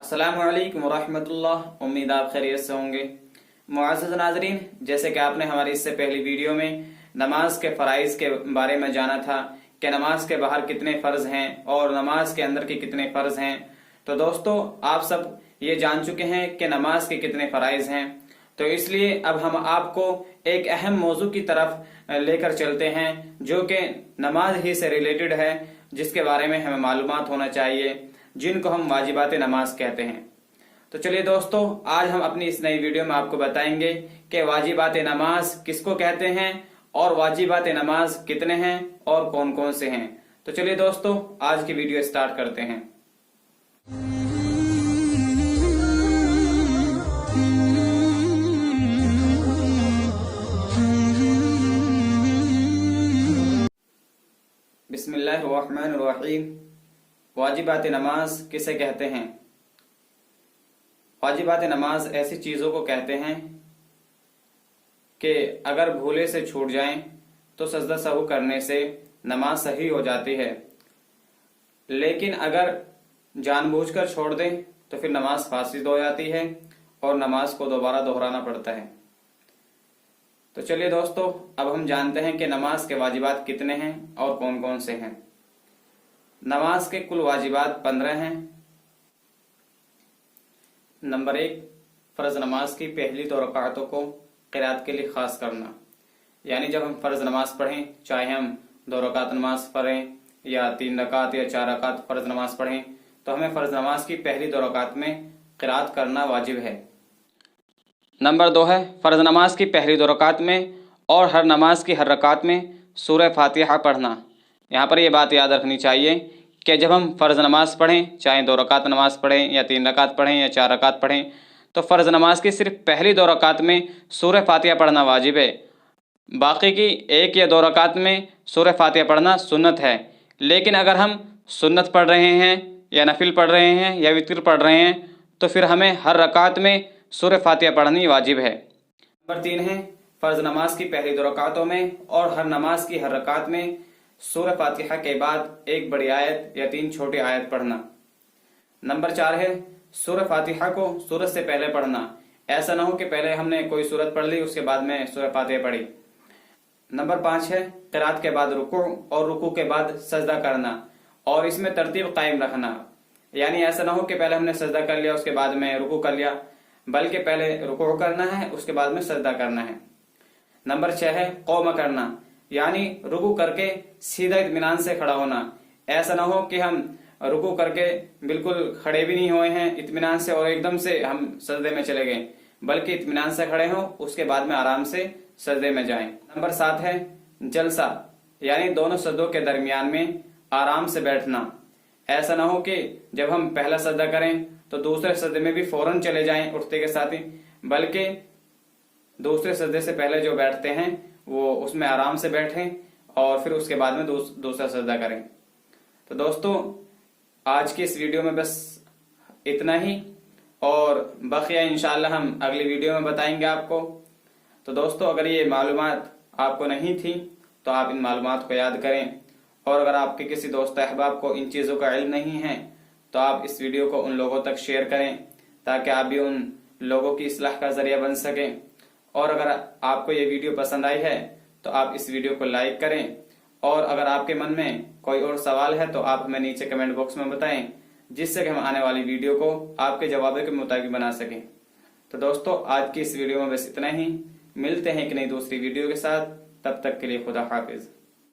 अस्सलामु अलैकुम वरहमतुल्लाह। उम्मीद आप खैरियत से होंगे। मुअज़्ज़ज़ नाज़रीन, जैसे कि आपने हमारी इससे पहली वीडियो में नमाज के फ़राइज़ के बारे में जाना था कि नमाज के बाहर कितने फ़र्ज़ हैं और नमाज के अंदर के कितने फ़र्ज़ हैं, तो दोस्तों आप सब ये जान चुके हैं कि नमाज के कितने फ़राइज़ हैं। तो इसलिए अब हम आपको एक अहम मौजू की तरफ लेकर चलते हैं जो कि नमाज ही से रिलेटेड है, जिसके बारे में हमें मालूमात होना चाहिए, जिनको हम वाजिबात नमाज कहते हैं। तो चलिए दोस्तों, आज हम अपनी इस नई वीडियो में आपको बताएंगे कि वाजिबात नमाज किसको कहते हैं और वाजिबात नमाज कितने हैं और कौन कौन से हैं। तो चलिए दोस्तों, आज की वीडियो स्टार्ट करते हैं। बिस्मिल्लाहिर्रहमानिर्रहीम। वाजिबात नमाज किसे कहते हैं? वाजिबात नमाज ऐसी चीज़ों को कहते हैं कि अगर भूले से छूट जाएं तो सजदा सहू करने से नमाज सही हो जाती है, लेकिन अगर जानबूझकर छोड़ दें तो फिर नमाज फासिद हो जाती है और नमाज को दोबारा दोहराना पड़ता है। तो चलिए दोस्तों, अब हम जानते हैं कि नमाज के वाजिबात कितने हैं और कौन कौन से हैं। नमाज के कुल वाजिबात 15 हैं। नंबर 1, फ़र्ज नमाज की पहली 2 रकातों को क़िरात के लिए ख़ास करना, यानी जब हम फ़र्ज नमाज पढ़ें, चाहे हम 2 रकात नमाज पढ़ें या 3 रकात या 4 रकात फ़र्ज नमाज पढ़ें, तो हमें फ़र्ज नमाज की पहली 2 रकात में क़िरात करना वाजिब है। नंबर 2 है फ़र्ज नमाज की पहली 2 रकात में और हर नमाज की हर रकात में सूरह फातिहा पढ़ना। यहाँ पर ये बात याद रखनी चाहिए कि जब हम फ़र्ज़ नमाज पढ़ें, चाहे 2 रकात नमाज पढ़ें या 3 रकात पढ़ें या 4 रकात पढ़ें, तो फ़र्ज़ नमाज की सिर्फ पहली 2 रकात में सूरह फातिहा पढ़ना वाजिब है। बाकी की 1 या 2 रकात में सूरह फातिहा पढ़ना सुन्नत है। लेकिन अगर हम सुन्नत पढ़ रहे हैं या नफिल पढ़ रहे हैं या वितर पढ़ रहे हैं, तो फिर हमें हर रकात में सूरह फातिहा पढ़नी वाजिब है। नंबर 3 है फ़र्ज़ नमाज की पहली 2 रकातों में और हर नमाज की हर रकात में सूरह फातिहा के बाद 1 बड़ी आयत या 3 छोटी आयत पढ़ना। नंबर 4 है सूरह फातिहा को सूरत से पहले पढ़ना। ऐसा ना हो कि पहले हमने कोई सूरत पढ़ ली उसके बाद में सूरह फातिहा पढ़ी। नंबर 5 है क़िरात के बाद रुकू और रुकू के बाद सजदा करना, और इसमें तरतीब कायम रखना, यानी ऐसा ना हो कि पहले हमने सजदा कर लिया उसके बाद में रुकू कर लिया, बल्कि पहले रुकू करना है उसके बाद में सजदा करना है। नंबर 6 है क़ौम करना, यानी रुकू करके सीधा इत्मीनान से खड़ा होना। ऐसा ना हो कि हम रुकू करके बिल्कुल खड़े भी नहीं हुए हैं इत्मीनान से और एकदम से हम सजदे में चले गए, बल्कि इत्मीनान से खड़े हों, उसके बाद में आराम से सजदे में जाएं। नंबर 7 है जलसा, यानी दोनों सजदों के दरमियान में आराम से बैठना। ऐसा ना हो कि जब हम पहला सजदा करें तो दूसरे सजदे में भी फौरन चले जाएं उठते के साथ ही, बल्कि दूसरे सजदे से पहले जो बैठते हैं वो उसमें आराम से बैठें और फिर उसके बाद में दूसरा सजदा करें। तो दोस्तों, आज की इस वीडियो में बस इतना ही, और बकिया इंशाअल्लाह हम अगली वीडियो में बताएंगे आपको। तो दोस्तों, अगर ये मालूमात आपको नहीं थी तो आप इन मालूमात को याद करें, और अगर आपके किसी दोस्त अहबाब को इन चीज़ों का इल्म नहीं है तो आप इस वीडियो को उन लोगों तक शेयर करें ताकि आप भी उन लोगों की इस्लाह का जरिया बन सकें। और अगर आपको ये वीडियो पसंद आई है तो आप इस वीडियो को लाइक करें, और अगर आपके मन में कोई और सवाल है तो आप हमें नीचे कमेंट बॉक्स में बताएं, जिससे कि हम आने वाली वीडियो को आपके जवाबों के मुताबिक बना सकें। तो दोस्तों, आज की इस वीडियो में बस इतना ही। मिलते हैं एक नई दूसरी वीडियो के साथ, तब तक के लिए खुदा हाफिज।